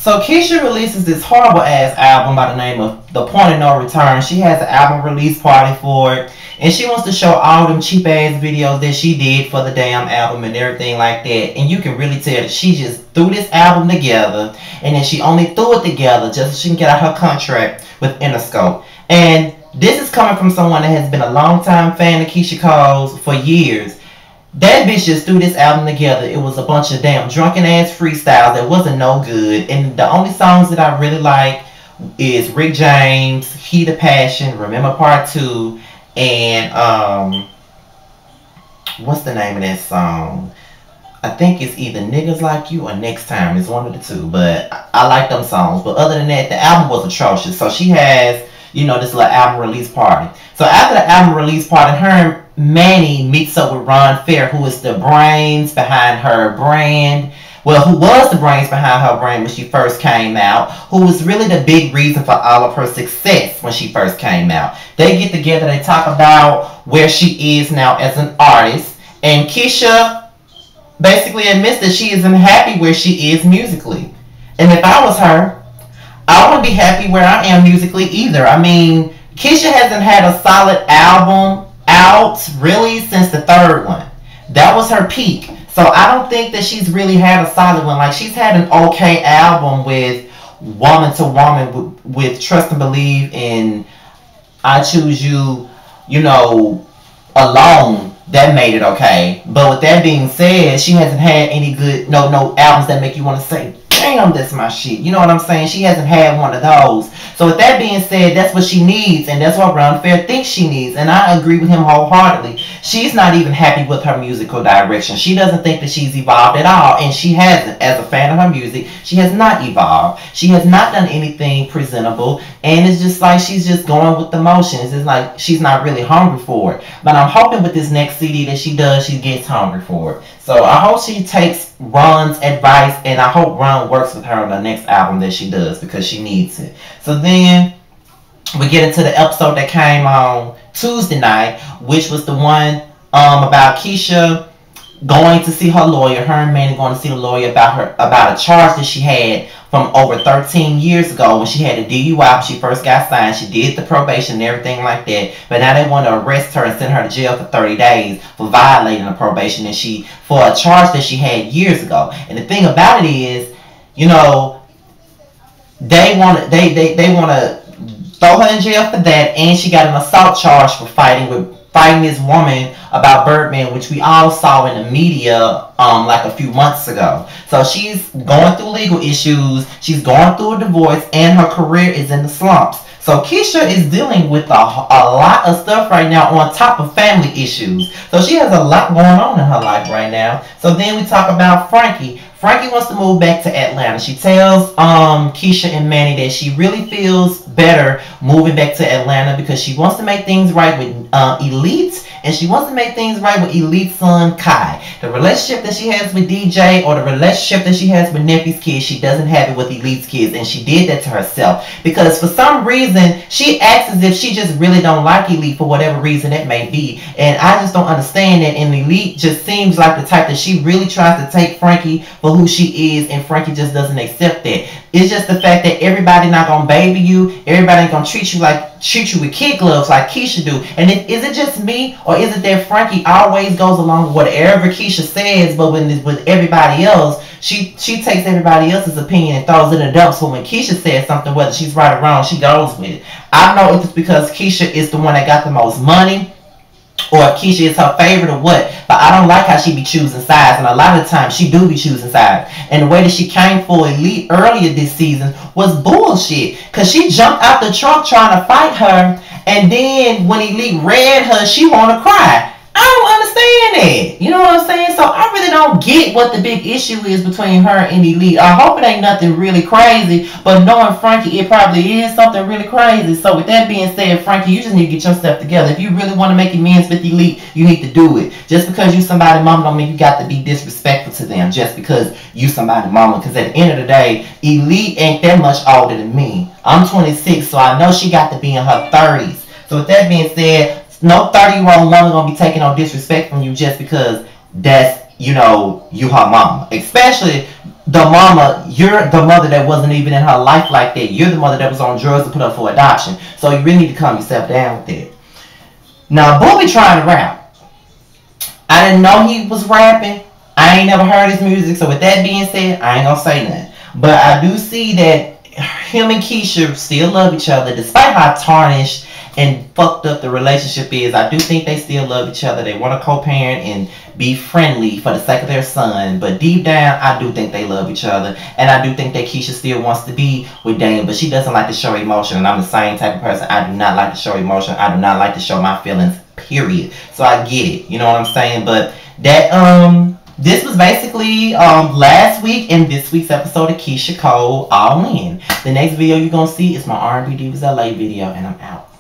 So Keyshia releases this horrible ass album by the name of The Point of No Return. She has an album release party for it. And she wants to show all them cheap ass videos that she did for the damn album and everything like that. And you can really tell that she just threw this album together. And then she only threw it together just so she can get out her contract with Interscope. And this is coming from someone that has been a long time fan of Keyshia Cole's for years. That bitch just threw this album together. It was a bunch of damn drunken ass freestyles that wasn't no good. And the only songs that I really like is Rick James, Heat of Passion, Remember Part 2, and what's the name of that song? I think it's either Niggas Like You or Next Time. It's one of the two. But I like them songs. But other than that, the album was atrocious. So she has, you know, this little album release party. So after the album release party, her and Manny meets up with Ron Fair, who is the brains behind her brand. Well, who was the brains behind her brand when she first came out, who was really the big reason for all of her success when she first came out. They get together, they talk about where she is now as an artist, and Keyshia basically admits that she isn't happy where she is musically. And if I was her, I wouldn't be happy where I am musically either. I mean, Keyshia hasn't had a solid album out really since the third one. That was her peak. So I don't think that she's really had a solid one. Like, she's had an okay album with Woman to Woman, with Trust and Believe and I Choose You, you know, Alone. That made it okay. But with that being said, she hasn't had any good, no albums that make you want to say, damn, that's my shit. You know what I'm saying? She hasn't had one of those. So with that being said, that's what she needs, and that's what Ron Fair thinks she needs, and I agree with him wholeheartedly. She's not even happy with her musical direction. She doesn't think that she's evolved at all, and she hasn't. As a fan of her music, she has not evolved. She has not done anything presentable, and it's just like she's just going with the motions. It's like she's not really hungry for it. But I'm hoping with this next CD that she does, she gets hungry for it. So I hope she takes Ron's advice, and I hope Ron works with her on the next album that she does, because she needs it. So then we get into the episode that came on Tuesday night, which was the one about Keyshia going to see her lawyer. Her and Manny going to see the lawyer about a charge that she had from over 13 years ago when she had a DUI when she first got signed. She did the probation and everything like that, but now they want to arrest her and send her to jail for 30 days for violating the probation and for a charge that she had years ago. And the thing about it is, you know, they want to throw her in jail for that, and she got an assault charge for fighting this woman about Birdman, which we all saw in the media like a few months ago. So she's going through legal issues, she's going through a divorce, and her career is in the slumps. So Keyshia is dealing with a lot of stuff right now on top of family issues. So she has a lot going on in her life right now. So then we talk about Frankie. Frankie wants to move back to Atlanta. She tells Keyshia and Manny that she really feels better moving back to Atlanta because she wants to make things right with Elite, and she wants to make things right with Elite's son, Kai. The relationship that she has with DJ, or the relationship that she has with Neffy's kids, she doesn't have it with Elite's kids, and she did that to herself because for some reason she acts as if she just really don't like Elite for whatever reason it may be, and I just don't understand that. And Elite just seems like the type that she really tries to take Frankie for who she is, and Frankie just doesn't accept that. It's just the fact that everybody not gonna baby you, everybody ain't gonna treat you with kid gloves like Keyshia do. And is it just me, or is it that Frankie always goes along with whatever Keyshia says, but when it's with everybody else, she takes everybody else's opinion and throws it in the dump. So when Keyshia says something, whether she's right or wrong, she goes with it. I don't know if it's because Keyshia is the one that got the most money, or Keyshia is her favorite or what, but I don't like how she be choosing sides, and a lot of the times she do be choosing sides. And the way that she came for Elite earlier this season was bullshit, because she jumped out the trunk trying to fight her, and then when Elite read her, she want to cry. I don't understand that. You know what I'm saying? So I really don't get what the big issue is between her and Elite. I hope it ain't nothing really crazy, but knowing Frankie, it probably is something really crazy. So with that being said, Frankie, you just need to get yourself together. If you really want to make amends with Elite, you need to do it. Just because you somebody's mama don't mean you got to be disrespectful to them just because you somebody's mama. Because at the end of the day, Elite ain't that much older than me. I'm 26, so I know she got to be in her 30s. So with that being said, no 30-year-old woman gonna be taking no disrespect from you just because that's, you know, you her mama. Especially the mama, you're the mother that wasn't even in her life like that. You're the mother that was on drugs to put up for adoption. So you really need to calm yourself down with that. Now, Booby trying to rap. I didn't know he was rapping. I ain't never heard his music. So with that being said, I ain't gonna say nothing. But I do see that him and Keyshia still love each other, despite how tarnished and fucked up the relationship is. I do think they still love each other. They want to co-parent and be friendly for the sake of their son. But deep down, I do think they love each other. And I do think that Keyshia still wants to be with Daniel, but she doesn't like to show emotion. And I'm the same type of person. I do not like to show emotion. I do not like to show my feelings, period. So I get it. You know what I'm saying? But that, this was basically last week and this week's episode of Keyshia Cole All In. The next video you're going to see is my R&B Divas LA video, and I'm out.